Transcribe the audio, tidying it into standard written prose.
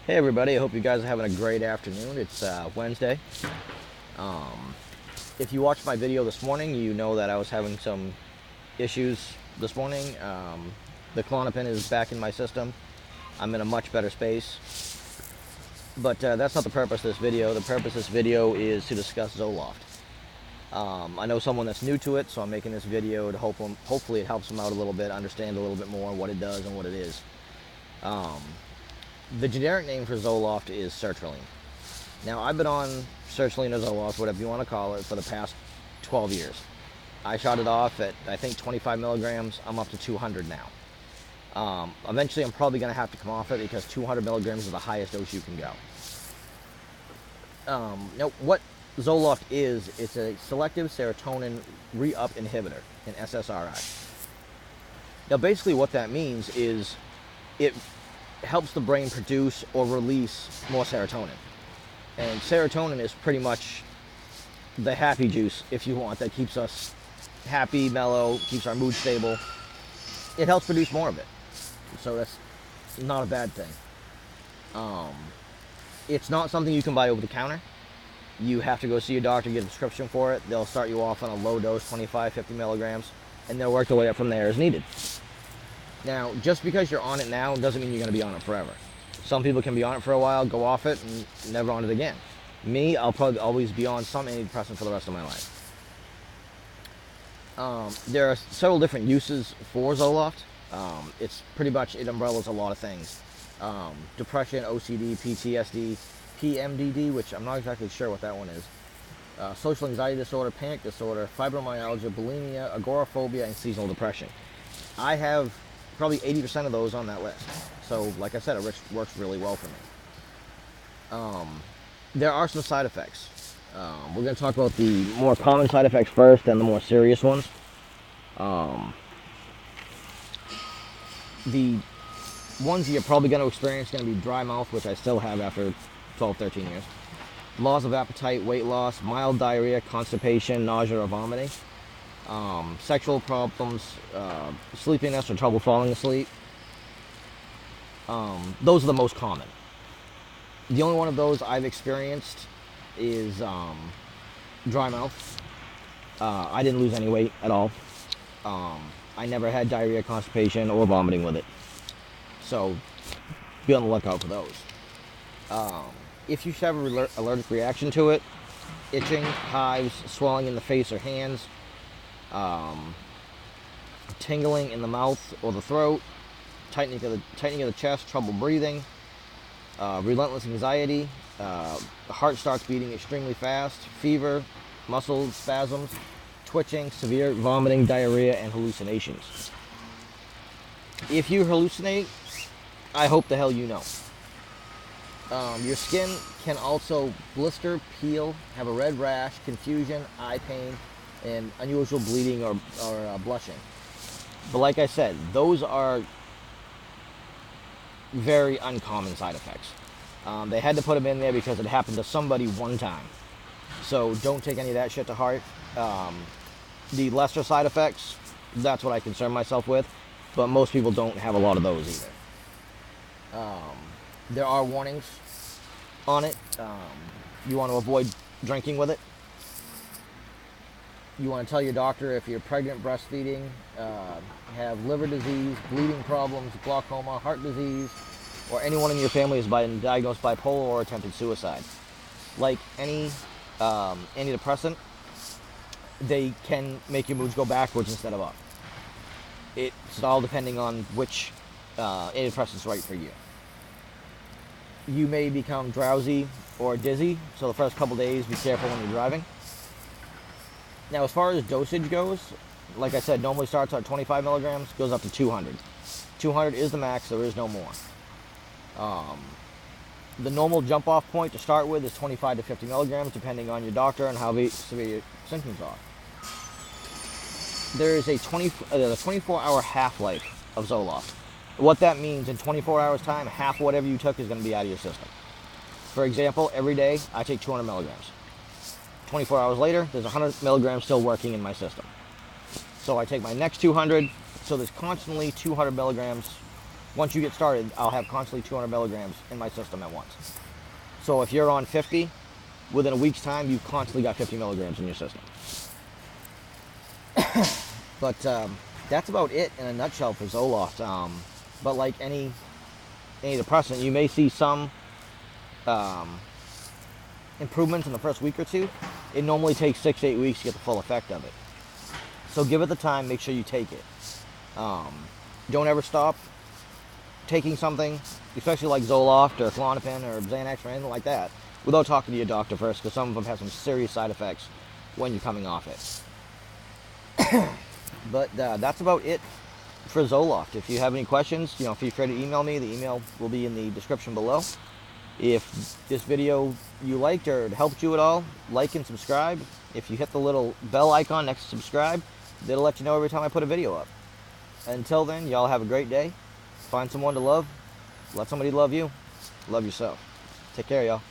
Hey everybody, I hope you guys are having a great afternoon. It's Wednesday. Um, if you watched my video this morning, you know that I was having some issues this morning. The Klonopin is back in my system. I'm in a much better space. But that's not the purpose of this video. The purpose of this video is to discuss Zoloft. I know someone that's new to it, so I'm making this video to hopefully it helps them out a little bit, understand a little bit more what it does and what it is. The generic name for Zoloft is sertraline. Now, I've been on sertraline or Zoloft, whatever you want to call it, for the past 12 years. I shot it off at, I think, 25 milligrams. I'm up to 200 now. Eventually, I'm probably going to have to come off it because 200 milligrams is the highest dose you can go. Now, what Zoloft is, it's a selective serotonin re-up inhibitor, an SSRI. Now, basically what that means is it helps the brain produce or release more serotonin. And serotonin is pretty much the happy juice, if you want, that keeps us happy, mellow, keeps our mood stable. It helps produce more of it. So that's not a bad thing. It's not something you can buy over the counter. You have to go see a doctor, get a prescription for it. They'll start you off on a low dose, 25, 50 milligrams, and they'll work their way up from there as needed. Now, just because you're on it now doesn't mean you're going to be on it forever. Some people can be on it for a while, go off it, and never on it again. Me, I'll probably always be on some antidepressant for the rest of my life. There are several different uses for Zoloft. It's pretty much, it umbrellas a lot of things. Depression, OCD, PTSD, PMDD, which I'm not exactly sure what that one is. Social anxiety disorder, panic disorder, fibromyalgia, bulimia, agoraphobia, and seasonal depression. I have probably 80% of those on that list. So, like I said, it works really well for me. There are some side effects. We're going to talk about the more common side effects first, then the more serious ones. The ones you're probably going to experience are going to be dry mouth, which I still have after 12, 13 years. Loss of appetite, weight loss, mild diarrhea, constipation, nausea, or vomiting. Sexual problems, sleepiness or trouble falling asleep. Those are the most common. The only one of those I've experienced is dry mouth. I didn't lose any weight at all. I never had diarrhea, constipation, or vomiting with it. So be on the lookout for those. If you have an allergic reaction to it, itching, hives, swelling in the face or hands, tingling in the mouth or the throat, tightening of the chest, trouble breathing, relentless anxiety, the heart starts beating extremely fast, fever, muscle spasms, twitching, severe vomiting, diarrhea, and hallucinations. If you hallucinate, I hope the hell you know. Your skin can also blister, peel, have a red rash, confusion, eye pain, and unusual bleeding or blushing. But like I said, those are very uncommon side effects. They had to put them in there because it happened to somebody one time. So don't take any of that shit to heart. The lesser side effects, that's what I concern myself with. But most people don't have a lot of those either. There are warnings on it. You want to avoid drinking with it. You want to tell your doctor if you're pregnant, breastfeeding, have liver disease, bleeding problems, glaucoma, heart disease, or anyone in your family is diagnosed bipolar or attempted suicide. Like any antidepressant, they can make your moods go backwards instead of up. It's all depending on which antidepressant is right for you. You may become drowsy or dizzy, so the first couple days, be careful when you're driving. Now, as far as dosage goes, like I said, normally starts at 25 milligrams, goes up to 200. 200 is the max, there is no more. The normal jump-off point to start with is 25 to 50 milligrams, depending on your doctor and how severe your symptoms are. There is a 24-hour half-life of Zoloft. What that means, in 24 hours' time, half whatever you took is going to be out of your system. For example, every day, I take 200 milligrams. 24 hours later, there's 100 milligrams still working in my system. So I take my next 200, so there's constantly 200 milligrams once you get started, I'll have constantly 200 milligrams in my system at once. So if you're on 50, within a week's time, you've constantly got 50 milligrams in your system. But that's about it in a nutshell for Zoloft. But like any depressant, you may see some improvements in the first week or two. It normally takes 6 to 8 weeks to get the full effect of it. So give it the time, make sure you take it. Don't ever stop taking something, especially like Zoloft or Klonopin or Xanax or anything like that, without talking to your doctor first, because some of them have some serious side effects when you're coming off it. But that's about it for Zoloft. If you have any questions, feel free to email me. The email will be in the description below. If this video you liked or it helped you at all, like and subscribe. If you hit the little bell icon next to subscribe, that'll let you know every time I put a video up. Until then, y'all have a great day. Find someone to love. Let somebody love you. Love yourself. Take care, y'all.